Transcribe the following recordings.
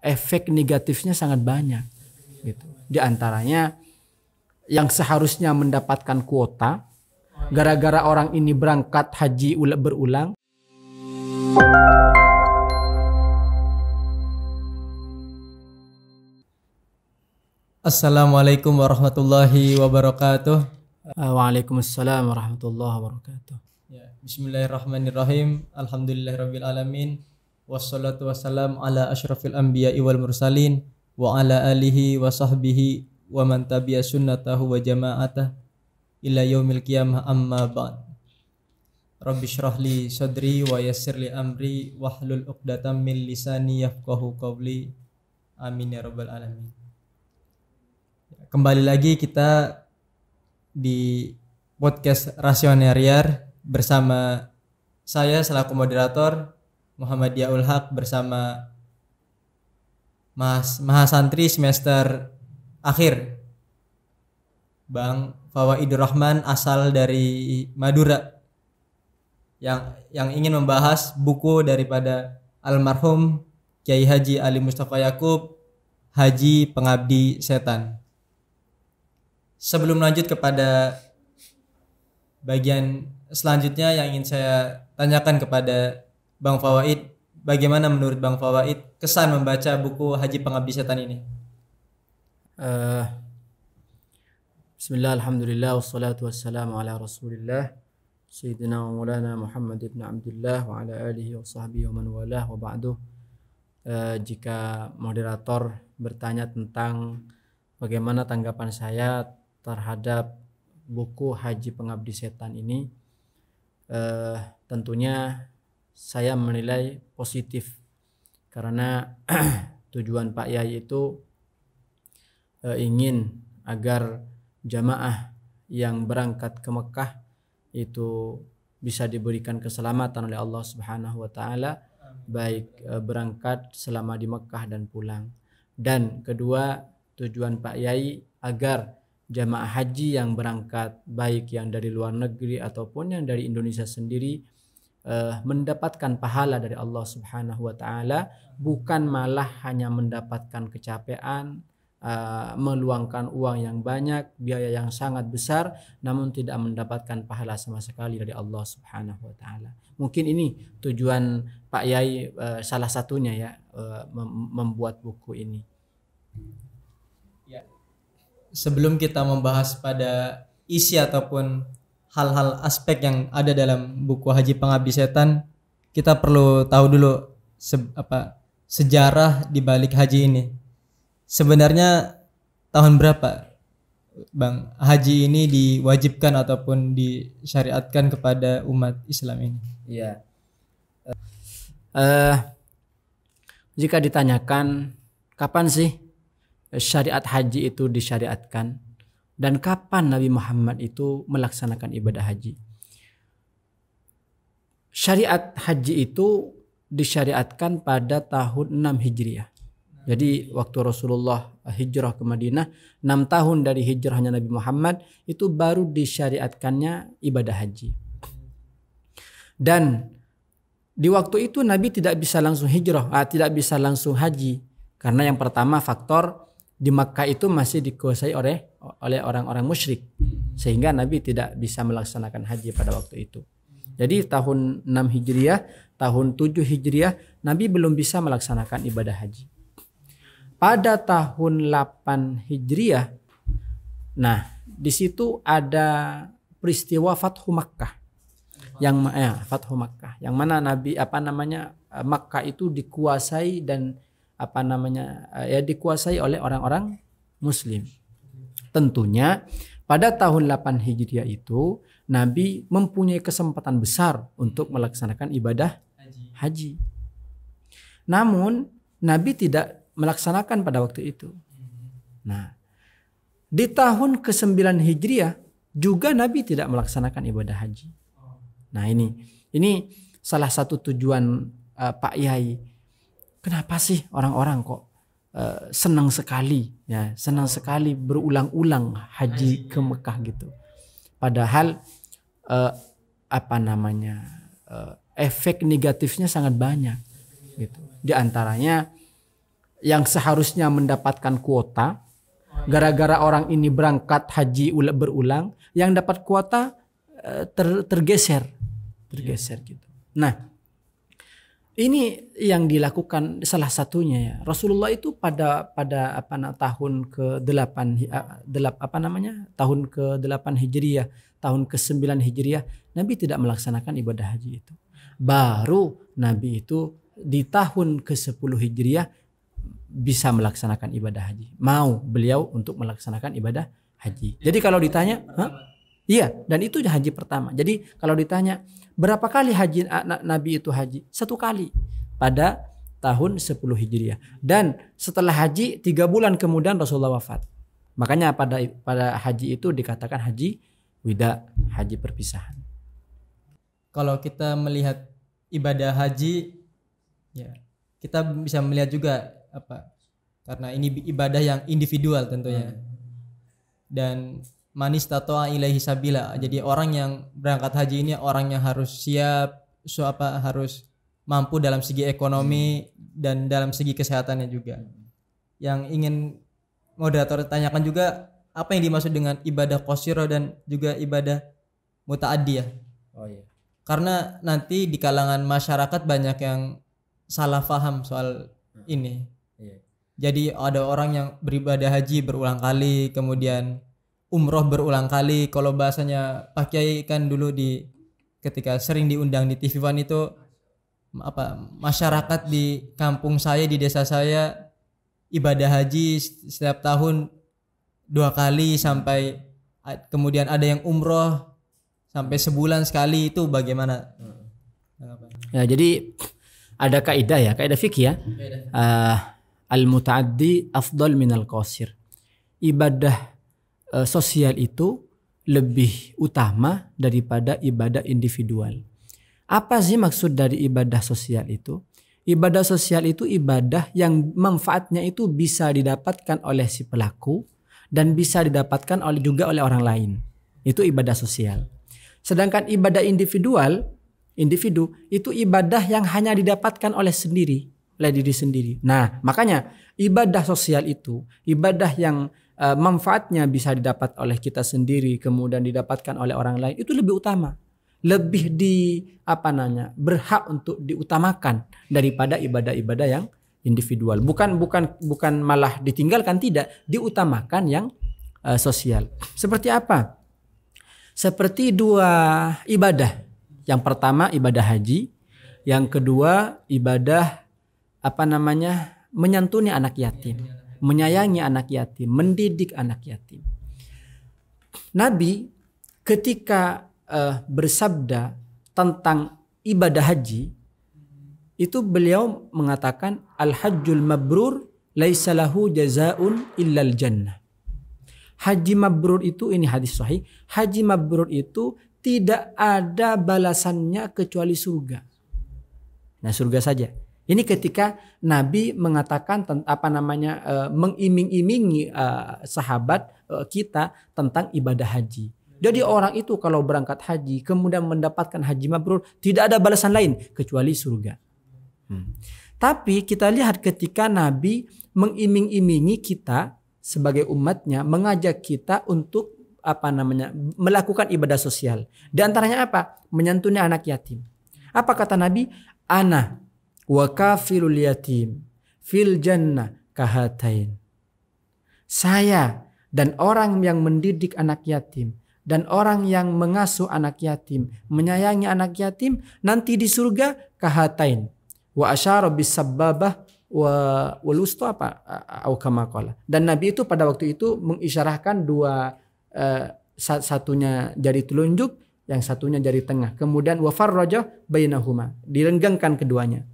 efek negatifnya sangat banyak gitu. Di antaranya yang seharusnya mendapatkan kuota gara-gara orang ini berangkat haji berulang. Assalamualaikum warahmatullahi wabarakatuh. Waalaikumsalam warahmatullahi wabarakatuh. Ya, bismillahirrahmanirrahim. Alhamdulillahirabbil alamin. Wassalatu wassalam ala asyrafil anbiya'i wal mursalin wa ala alihi wa sahbihi wa man tabi'a sunnatahu wa jama'atah ila yaumil qiyamah, amma ba'd. Rabbi shrah li sadri wa yassir li amri wahlul 'uqdatam min lisani yafqahu qawli. Amin ya rabbal alamin. Kembali lagi kita di podcast Rasioneriar bersama saya selaku moderator Muhammad Yaul Haq bersama Mahasantri semester akhir Bang Fawaidur Rahman asal dari Madura yang ingin membahas buku daripada almarhum Kiai Haji Ali Mustafa Yakub, Haji Pengabdi Setan. Sebelum lanjut kepada bagian selanjutnya yang ingin saya tanyakan kepada Bang Fawaid, bagaimana menurut Bang Fawaid kesan membaca buku Haji Pengabdi Setan ini? Bismillah, alhamdulillah, wassalatu wassalamu ala rasulillah Sayyidina wa maulana Muhammad ibn Abdullah wa ala alihi wa sahbihi wa man walah wa ba'du. Jika moderator bertanya tentang bagaimana tanggapan saya terhadap buku Haji Pengabdi Setan ini, tentunya saya menilai positif karena tujuan Pak Yai itu ingin agar jamaah yang berangkat ke Mekah itu bisa diberikan keselamatan oleh Allah Subhanahu wa taala, baik berangkat selama di Mekah dan pulang. Dan kedua, tujuan Pak Yai agar jamaah haji yang berangkat baik yang dari luar negeri ataupun yang dari Indonesia sendiri mendapatkan pahala dari Allah Subhanahu wa taala, bukan malah hanya mendapatkan kecapean, meluangkan uang yang banyak, biaya yang sangat besar, namun tidak mendapatkan pahala sama sekali dari Allah Subhanahu wa taala. Mungkin ini tujuan Pak Yai, salah satunya ya, membuat buku ini. Sebelum kita membahas pada isi ataupun hal-hal aspek yang ada dalam buku Haji Pengabdi Setan, kita perlu tahu dulu sejarah di balik haji ini. Sebenarnya tahun berapa Bang haji ini diwajibkan ataupun disyariatkan kepada umat Islam ini? Iya. Jika ditanyakan kapan sih syariat haji itu disyariatkan dan kapan Nabi Muhammad itu melaksanakan ibadah haji. Syariat haji itu disyariatkan pada tahun 6 Hijriah. Jadi waktu Rasulullah hijrah ke Madinah, 6 tahun dari hijrahnya Nabi Muhammad itu baru disyariatkannya ibadah haji. Dan di waktu itu Nabi tidak bisa langsung hijrah, tidak bisa langsung haji. Karena yang pertama faktor di Makkah itu masih dikuasai oleh orang-orang musyrik, sehingga Nabi tidak bisa melaksanakan haji pada waktu itu. Jadi tahun 6 Hijriah, tahun 7 Hijriah Nabi belum bisa melaksanakan ibadah haji. Pada tahun 8 Hijriah, nah di situ ada peristiwa Fathu Makkah. Fathu Makkah, yang mana Makkah itu dikuasai dan dikuasai oleh orang-orang Muslim. Tentunya pada tahun 8 Hijriah itu Nabi mempunyai kesempatan besar untuk melaksanakan ibadah haji. Namun Nabi tidak melaksanakan pada waktu itu. Nah, di tahun ke-9 Hijriah juga Nabi tidak melaksanakan ibadah haji. Nah, ini salah satu tujuan Pak Yai. Kenapa sih orang-orang kok senang sekali berulang-ulang haji ke Mekah gitu. Padahal efek negatifnya sangat banyak gitu. Di antaranya yang seharusnya mendapatkan kuota, gara-gara orang ini berangkat haji berulang, yang dapat kuota tergeser gitu. Nah, ini yang dilakukan salah satunya ya. Rasulullah itu pada tahun ke-8 tahun ke-8 Hijriah, tahun ke-9 Hijriah, Nabi tidak melaksanakan ibadah haji itu. Baru Nabi itu di tahun ke-10 Hijriah bisa melaksanakan ibadah haji. Mau beliau untuk melaksanakan ibadah haji. Jadi kalau ditanya, iya, dan itu haji pertama. Jadi kalau ditanya berapa kali haji Nabi itu haji? 1 kali pada tahun 10 Hijriah. Dan setelah haji 3 bulan kemudian Rasulullah wafat. Makanya pada haji itu dikatakan haji wida, haji perpisahan. Kalau kita melihat ibadah haji, ya kita bisa melihat juga karena ini ibadah yang individual tentunya. Dan manis tatoa ilaihi sabila. Jadi orang yang berangkat haji ini orang yang harus siap, harus mampu dalam segi ekonomi dan dalam segi kesehatannya juga. Yang ingin moderator tanyakan juga, apa yang dimaksud dengan ibadah qashiro dan juga ibadah muta'addiyah? Oh iya. Karena nanti di kalangan masyarakat banyak yang salah paham soal ini. Jadi ada orang yang beribadah haji berulang kali, kemudian umroh berulang kali. Kalau bahasanya Pak Kiai kan dulu ketika sering diundang di TV One itu masyarakat di kampung saya, di desa saya ibadah haji setiap tahun 2 kali, sampai kemudian ada yang umroh sampai sebulan sekali. Itu bagaimana? Ya, jadi ada kaidah fikih ya. Al-muta'addi afdal minal qasir. Ibadah sosial itu lebih utama daripada ibadah individual. Apa sih maksud dari ibadah sosial itu? Ibadah sosial itu ibadah yang manfaatnya itu bisa didapatkan oleh si pelaku dan bisa didapatkan juga oleh orang lain. Itu ibadah sosial. Sedangkan ibadah individu itu ibadah yang hanya didapatkan oleh diri sendiri. Nah, makanya ibadah sosial itu ibadah yang manfaatnya bisa didapat oleh kita sendiri, kemudian didapatkan oleh orang lain, itu lebih utama, lebih berhak untuk diutamakan daripada ibadah-ibadah yang individual. Bukan malah ditinggalkan, tidak, diutamakan yang sosial. Seperti apa? Seperti 2 ibadah. Yang pertama ibadah haji, yang kedua ibadah menyantuni anak yatim, menyayangi anak yatim, mendidik anak yatim. Nabi ketika bersabda tentang ibadah haji, itu beliau mengatakan al-hajjul mabrur laisa lahu jazaa'un illal jannah. Haji mabrur itu, ini hadis sahih, haji mabrur itu tidak ada balasannya kecuali surga. Nah, surga saja. Ini ketika Nabi mengatakan mengiming-imingi sahabat kita tentang ibadah haji. Jadi orang itu kalau berangkat haji kemudian mendapatkan haji mabrur, tidak ada balasan lain kecuali surga. Tapi kita lihat ketika Nabi mengiming-imingi kita sebagai umatnya, mengajak kita untuk melakukan ibadah sosial. Di antaranya apa? Menyantuni anak yatim. Apa kata Nabi? Ana wa kafilul yatim fil jannah kahatain. Saya dan orang yang mendidik anak yatim dan orang yang mengasuh anak yatim, menyayangi anak yatim, nanti di surga kahatain. Wa asyara bis sababah wal wusta dan Nabi itu pada waktu itu mengisyarahkan 2, satunya jari telunjuk, yang satunya jari tengah. Kemudian wa farraja bainahuma, direnggangkan keduanya.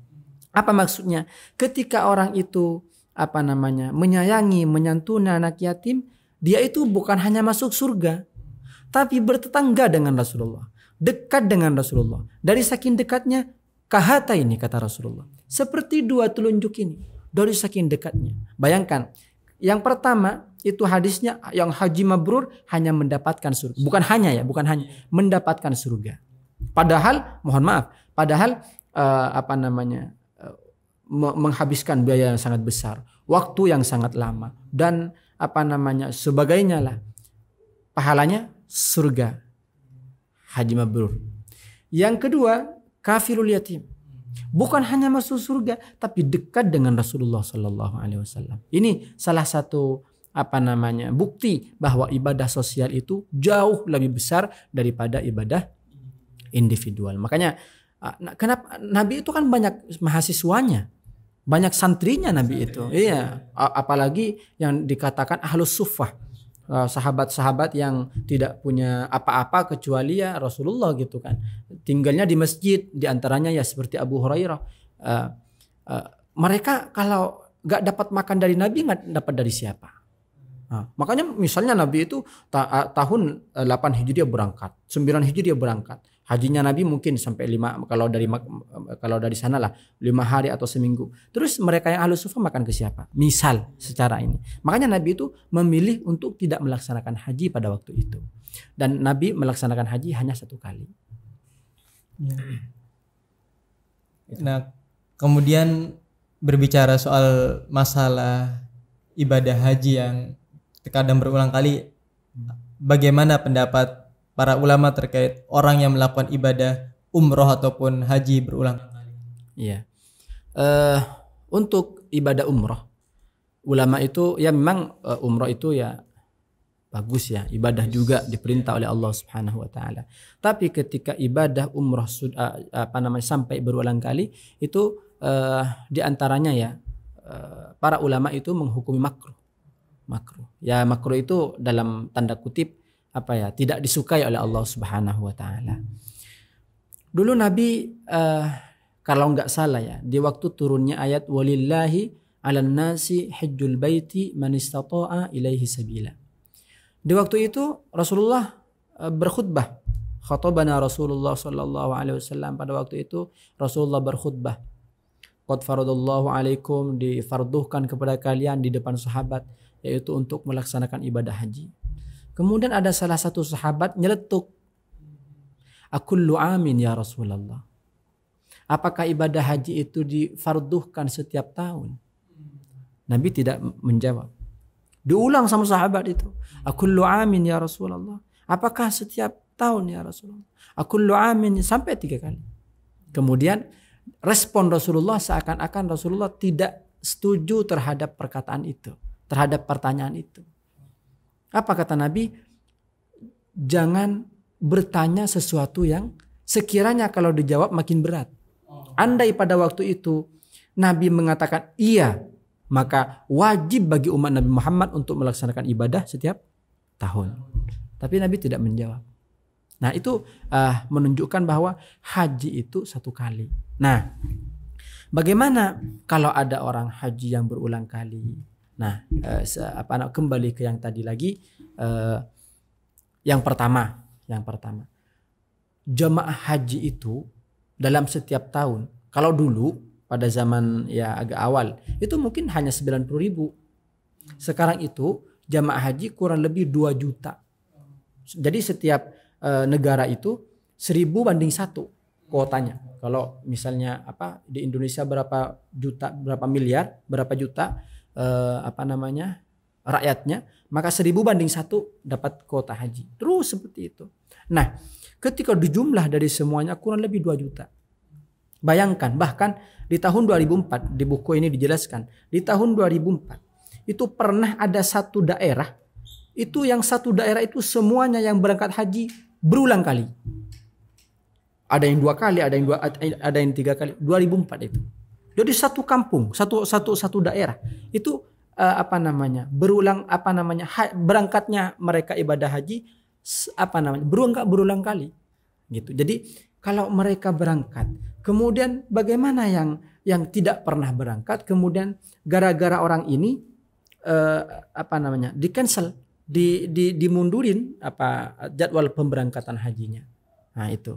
Apa maksudnya? Ketika orang itu menyayangi, menyantuni anak yatim, dia itu bukan hanya masuk surga, tapi bertetangga dengan Rasulullah, dekat dengan Rasulullah. Dari saking dekatnya, kahata ini kata Rasulullah, seperti 2 telunjuk ini, dari saking dekatnya. Bayangkan, yang pertama itu hadisnya yang haji mabrur hanya mendapatkan surga. Bukan hanya mendapatkan surga. Padahal, mohon maaf, menghabiskan biaya yang sangat besar waktu yang sangat lama dan sebagainya lah. Pahalanya surga, haji mabrur. Yang kedua, kafilul yatim. Bukan hanya masuk surga, tapi dekat dengan Rasulullah Sallallahu Alaihi Wasallam. Ini salah satu bukti bahwa ibadah sosial itu jauh lebih besar daripada ibadah individual. Makanya kenapa Nabi itu kan banyak mahasiswanya, banyak santrinya Nabi itu. Iya, apalagi yang dikatakan ahlus suffah, sahabat-sahabat yang tidak punya apa-apa kecuali ya Rasulullah gitu kan. Tinggalnya di masjid, diantaranya ya seperti Abu Hurairah. Mereka kalau nggak dapat makan dari Nabi, nggak dapat dari siapa? Makanya misalnya Nabi itu tahun 8 Hijriah berangkat, 9 Hijriah berangkat. Hajinya Nabi mungkin sampai 5, kalau dari sana lah 5 hari atau seminggu. Terus mereka yang ahlus sufa makan ke siapa? Misal secara ini. Makanya Nabi itu memilih untuk tidak melaksanakan haji pada waktu itu. Dan Nabi melaksanakan haji hanya 1 kali. Nah, kemudian berbicara soal masalah ibadah haji yang terkadang berulang kali, bagaimana pendapat para ulama terkait orang yang melakukan ibadah umroh ataupun haji berulang kali? Iya. Untuk ibadah umroh, ulama itu ya memang umroh itu ya bagus ya, ibadah juga diperintah oleh Allah Subhanahu wa taala. Tapi ketika ibadah umroh sampai berulang kali itu diantaranya ya para ulama itu menghukumi makruh. Ya makruh itu dalam tanda kutip tidak disukai oleh Allah Subhanahu wa taala. Dulu Nabi kalau nggak salah ya, di waktu turunnya ayat walillahi 'alan nasi hajjul baiti man istata'a ilaihi sabila. Di waktu itu Rasulullah berkhutbah. Khatabana Rasulullah sallallahu alaihi wasallam, pada waktu itu Rasulullah berkhutbah. Qad faradallahu alaikum, difarduhkan kepada kalian di depan sahabat, yaitu untuk melaksanakan ibadah haji. Kemudian ada salah satu sahabat nyeletuk, akullu amin ya Rasulullah. Apakah ibadah haji itu difarduhkan setiap tahun? Nabi tidak menjawab. Diulang sama sahabat itu, akullu amin ya Rasulullah. Apakah setiap tahun ya Rasulullah? Akullu amin, sampai 3 kali. Kemudian respon Rasulullah seakan-akan Rasulullah tidak setuju terhadap perkataan itu, terhadap pertanyaan itu. Apa kata Nabi? Jangan bertanya sesuatu yang sekiranya kalau dijawab makin berat. Andai pada waktu itu Nabi mengatakan iya, maka wajib bagi umat Nabi Muhammad untuk melaksanakan ibadah setiap tahun. Tapi Nabi tidak menjawab. Nah itu menunjukkan bahwa haji itu 1 kali. Nah, bagaimana kalau ada orang haji yang berulang kali? Nah, kembali ke yang tadi lagi, yang pertama, jamaah haji itu dalam setiap tahun, kalau dulu pada zaman ya agak awal itu mungkin hanya 90.000. Sekarang itu jamaah haji kurang lebih 2 juta. Jadi setiap negara itu 1000 banding 1 kuotanya. Kalau misalnya di Indonesia berapa juta, berapa miliar, berapa juta rakyatnya, maka 1000 banding 1 dapat kuota haji. Terus seperti itu. Nah, ketika dijumlah dari semuanya kurang lebih 2 juta. Bayangkan, bahkan di tahun 2004, di buku ini dijelaskan, di tahun 2004 itu pernah ada satu daerah, itu yang satu daerah itu semuanya yang berangkat haji berulang kali. Ada yang 2 kali, ada yang 3 kali. 2004 itu. Jadi satu kampung, satu daerah itu berulang berangkatnya mereka ibadah haji berulang kali gitu. Jadi kalau mereka berangkat, kemudian bagaimana yang tidak pernah berangkat, kemudian gara-gara orang ini di cancel, dimundurin jadwal pemberangkatan hajinya. Nah itu.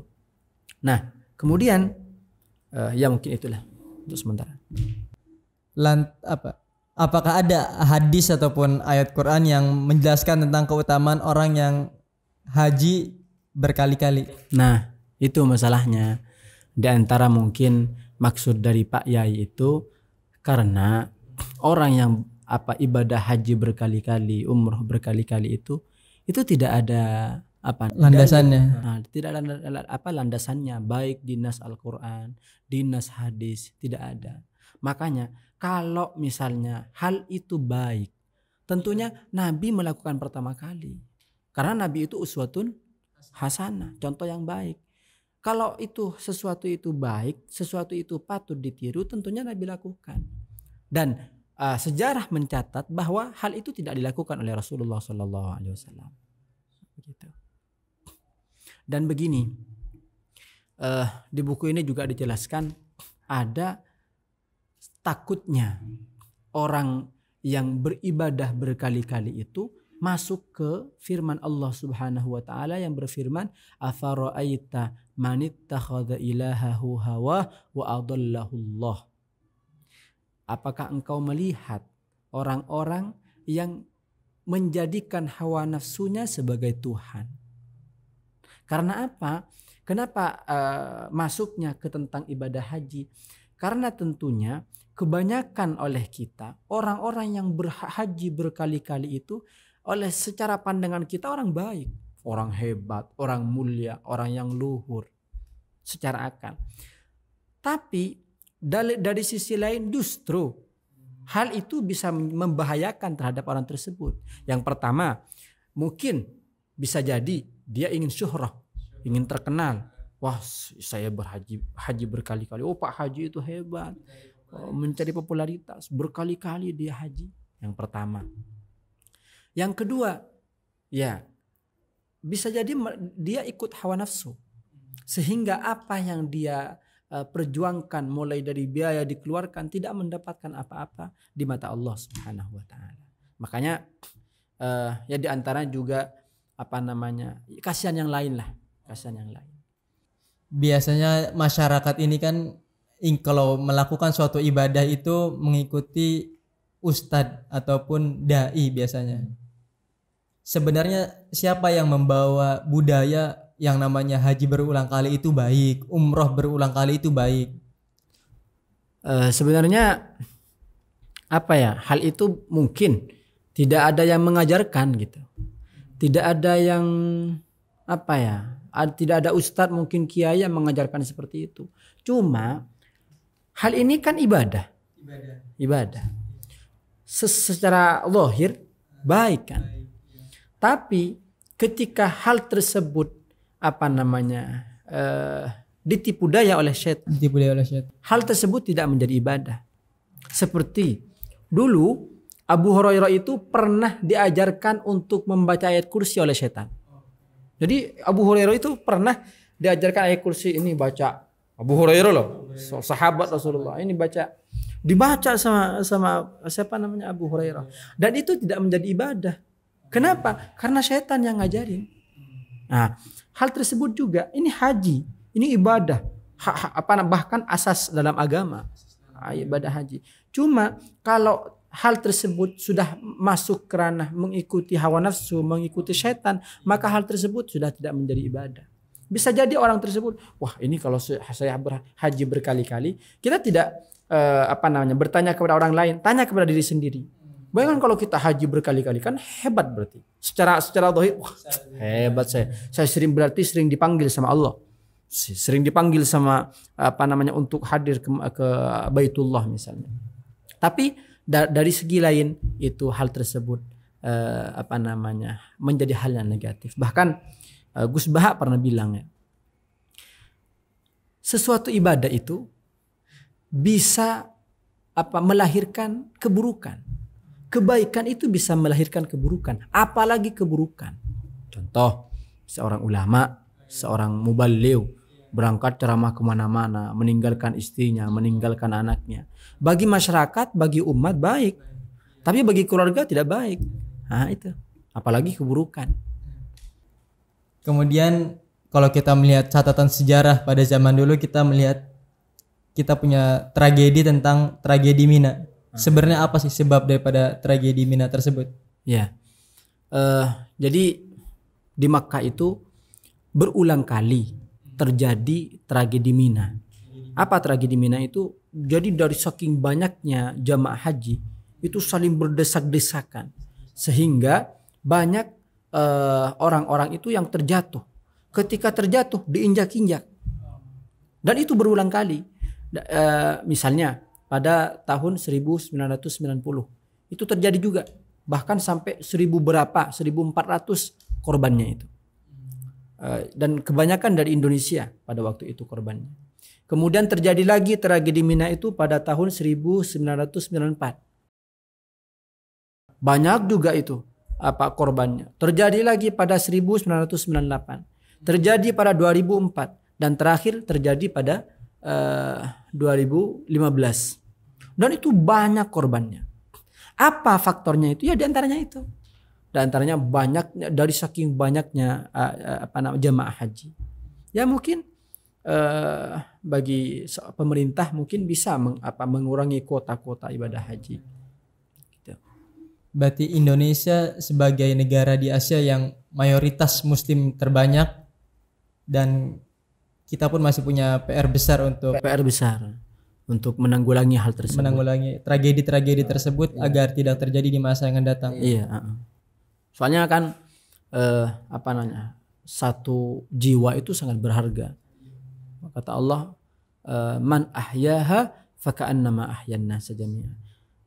Nah kemudian ya mungkin itulah untuk sementara. Apakah ada hadis ataupun ayat Quran yang menjelaskan tentang keutamaan orang yang haji berkali-kali? Nah, itu masalahnya. Di antara mungkin maksud dari Pak Yai itu karena orang yang ibadah haji berkali-kali, umroh berkali-kali itu tidak ada landasannya. Tidak ada landasannya, baik di nas Al-Qur'an, di nas hadis, tidak ada. Makanya kalau misalnya hal itu baik, tentunya Nabi melakukan pertama kali. Karena Nabi itu uswatun hasanah, contoh yang baik. Kalau sesuatu itu baik, sesuatu itu patut ditiru, tentunya Nabi lakukan. Dan sejarah mencatat bahwa hal itu tidak dilakukan oleh Rasulullah SAW. Begitu. Dan begini, di buku ini juga dijelaskan ada takutnya orang yang beribadah berkali-kali itu masuk ke firman Allah Subhanahu wa taala yang berfirman, afara'aita man ittakhadha ilahahu hawa wa adallahu Allah. Apakah engkau melihat orang-orang yang menjadikan hawa nafsunya sebagai Tuhan? Karena apa? Kenapa masuknya ke tentang ibadah haji? Karena tentunya kebanyakan oleh kita, orang-orang yang berhaji berkali-kali itu oleh secara pandangan kita orang baik, orang hebat, orang mulia, orang yang luhur secara akal. Tapi dari sisi lain justru hal itu bisa membahayakan terhadap orang tersebut. Yang pertama, mungkin bisa jadi dia ingin syuhrah, ingin terkenal. Wah, saya haji berkali-kali. Oh, Pak Haji itu hebat. Mencari popularitas, berkali-kali dia haji. Yang pertama. Yang kedua, ya bisa jadi dia ikut hawa nafsu. Sehingga apa yang dia perjuangkan mulai dari biaya dikeluarkan tidak mendapatkan apa-apa di mata Allah Subhanahu wa taala. Makanya ya di antara juga kasihan yang lain lah, kasihan yang lain. Biasanya masyarakat ini kan kalau melakukan suatu ibadah itu mengikuti ustadz ataupun dai biasanya. Sebenarnya siapa yang membawa budaya yang namanya haji berulang kali itu baik, umroh berulang kali itu baik? Sebenarnya hal itu mungkin tidak ada yang mengajarkan gitu. Tidak ada yang tidak ada ustadz mungkin kiai yang mengajarkan seperti itu. Cuma hal ini kan ibadah. Secara zahir baik kan. Tapi ketika hal tersebut ditipu daya oleh syaitan, hal tersebut tidak menjadi ibadah. Seperti dulu Abu Hurairah itu pernah diajarkan untuk membaca ayat kursi oleh syaitan. Jadi Abu Hurairah itu pernah diajarkan ayat kursi ini baca. Abu Hurairah loh, sahabat Rasulullah, ini dibaca sama siapa namanya Abu Hurairah. Dan itu tidak menjadi ibadah. Kenapa? Karena syaitan yang ngajarin. Nah, hal tersebut juga ini haji, ini ibadah. Bahkan asas dalam agama, ibadah haji. Cuma kalau hal tersebut sudah masuk ke ranah mengikuti hawa nafsu, mengikuti syaitan, maka hal tersebut sudah tidak menjadi ibadah. Bisa jadi orang tersebut, wah ini kalau saya berhaji berkali-kali, kita tidak bertanya kepada orang lain, tanya kepada diri sendiri. Bayangkan kalau kita haji berkali-kali, kan hebat berarti. Secara zahir, wah hebat saya sering dipanggil sama Allah, sering dipanggil sama untuk hadir ke Baitullah misalnya. Tapi dari segi lain itu hal tersebut menjadi hal yang negatif. Bahkan Gus Baha pernah bilang ya, sesuatu ibadah itu bisa melahirkan keburukan. Kebaikan itu bisa melahirkan keburukan, apalagi keburukan. Contoh, seorang ulama, seorang muballigh berangkat ceramah kemana-mana, meninggalkan istrinya, meninggalkan anaknya. Bagi masyarakat, bagi umat baik, tapi bagi keluarga tidak baik. Nah itu, apalagi keburukan. Kemudian kalau kita melihat catatan sejarah pada zaman dulu, kita punya tragedi tentang tragedi Mina. Sebenarnya apa sih sebab daripada tragedi Mina tersebut? Ya, jadi di Makkah itu berulang kali terjadi tragedi Mina. Apa tragedi Mina itu? Jadi dari saking banyaknya jamaah haji itu saling berdesak-desakan sehingga banyak orang-orang itu yang terjatuh. Ketika terjatuh diinjak-injak. Dan itu berulang kali. Misalnya pada tahun 1990 itu terjadi juga. Bahkan sampai 1400 korbannya itu. Dan kebanyakan dari Indonesia pada waktu itu korbannya. Kemudian terjadi lagi tragedi Mina itu pada tahun 1994. Banyak juga itu korbannya. Terjadi lagi pada 1998. Terjadi pada 2004 dan terakhir terjadi pada 2015. Dan itu banyak korbannya. Apa faktornya itu? Ya diantaranya itu. Diantaranya banyaknya, dari saking banyaknya jemaah haji. Ya mungkin bagi pemerintah mungkin bisa mengurangi kuota-kuota ibadah haji. Gitu. Berarti Indonesia sebagai negara di Asia yang mayoritas Muslim terbanyak dan kita pun masih punya PR besar untuk menanggulangi hal tersebut. Menanggulangi tragedi-tragedi tersebut agar tidak terjadi di masa yang akan datang. Iya. Soalnya kan satu jiwa itu sangat berharga. Kata Allah, man ahyaha faka'annama ahyan nasa jami'an.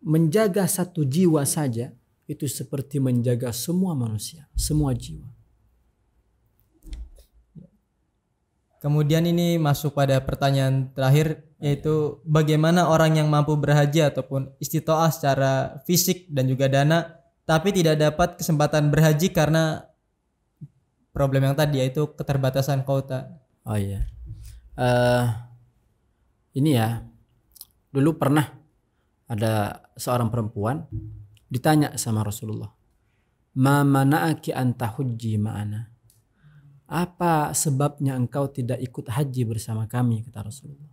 Menjaga satu jiwa saja itu seperti menjaga semua manusia, semua jiwa. Kemudian ini masuk pada pertanyaan terakhir, yaitu bagaimana orang yang mampu berhaji ataupun istitoah secara fisik dan juga dana tapi tidak dapat kesempatan berhaji karena problem yang tadi, yaitu keterbatasan kuota. Oh iya. Ini ya, dulu pernah ada seorang perempuan ditanya sama Rasulullah, ma mana'aki an tahujji ma'ana. Apa sebabnya engkau tidak ikut haji bersama kami, kata Rasulullah.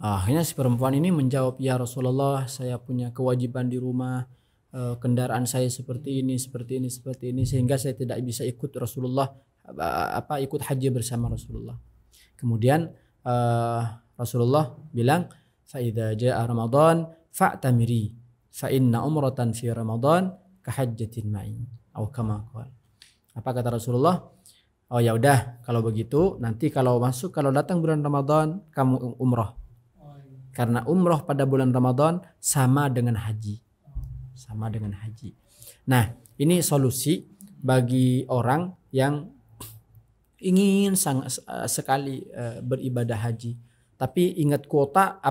Akhirnya si perempuan ini menjawab, ya Rasulullah, saya punya kewajiban di rumah, kendaraan saya seperti ini, sehingga saya tidak bisa ikut Rasulullah, ikut haji bersama Rasulullah. Kemudian Rasulullah bilang, fa idza jaa Ramadan fa'tamiri fa inna umratan fi Ramadan ka hajjatin ma'i atau kama qala. Apa kata Rasulullah? Oh ya udah, kalau begitu nanti kalau datang bulan Ramadan kamu umroh. Karena umroh pada bulan Ramadan sama dengan haji. Nah, ini solusi bagi orang yang ingin sekali beribadah haji. Tapi ingat kuota,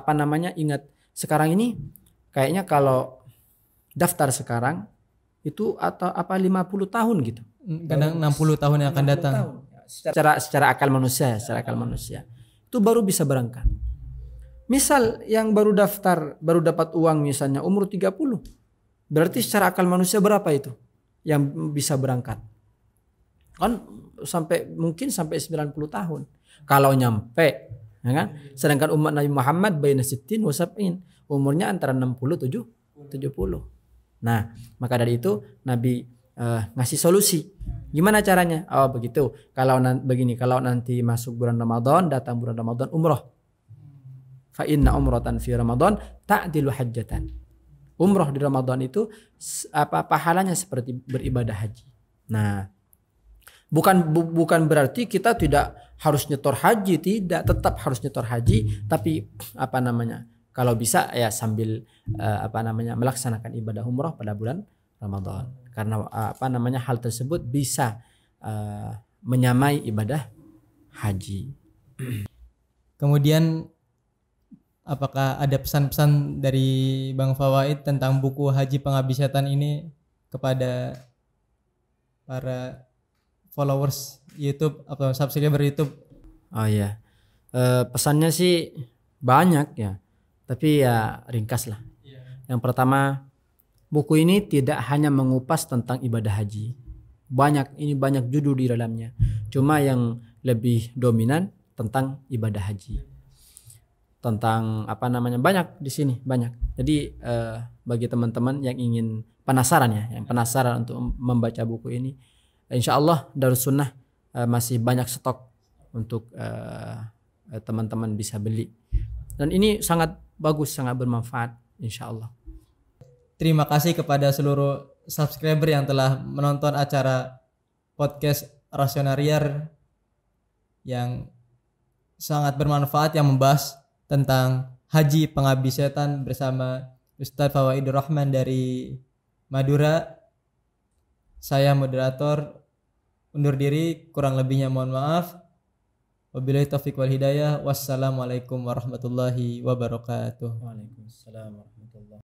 ingat sekarang ini kayaknya kalau daftar sekarang itu atau 50 tahun gitu. Kadang 60 tahun yang akan datang. Secara akal manusia itu baru bisa berangkat. Misal yang baru daftar baru dapat uang misalnya umur 30. Berarti secara akal manusia berapa itu yang bisa berangkat? Kan mungkin sampai 90 tahun. Kalau nyampe, ya kan? Sedangkan umat Nabi Muhammad baina sittin wa sab'in, umurnya antara 60 70. Nah, maka dari itu Nabi ngasih solusi. Gimana caranya? Oh begitu. Kalau nanti masuk bulan Ramadan, datang bulan Ramadan umroh. Fa inna umratan fi Ramadan ta'dilu hajjatan. Umroh di Ramadan itu pahalanya seperti beribadah haji. Nah, bukan berarti kita tidak harus nyetor haji, tidak, tetap harus nyetor haji, tapi kalau bisa ya sambil melaksanakan ibadah umroh pada bulan Ramadan. Karena hal tersebut bisa menyamai ibadah haji. Kemudian apakah ada pesan-pesan dari Bang Fawaid tentang buku Haji Pengabdi Setan ini kepada para followers YouTube atau subscriber YouTube? Oh iya, pesannya sih banyak ya, tapi ya ringkas lah. Yang pertama, buku ini tidak hanya mengupas tentang ibadah haji. Banyak judul di dalamnya. Cuma yang lebih dominan tentang ibadah haji. Tentang banyak di sini, banyak. Jadi bagi teman-teman yang ingin penasaran untuk membaca buku ini, insyaallah Darus Sunnah masih banyak stok untuk teman-teman bisa beli. Dan ini sangat bagus, sangat bermanfaat insyaallah. terima kasih kepada seluruh subscriber yang telah menonton acara podcast Rasionariar yang sangat bermanfaat, yang membahas tentang Haji Pengabdi Setan bersama Ustadz Fawaidur Rahman dari Madura. Saya moderator undur diri, kurang lebihnya mohon maaf. Wabillahi taufiq wal hidayah. Wassalamualaikum warahmatullahi wabarakatuh. Waalaikumsalam warahmatullahi wabarakatuh.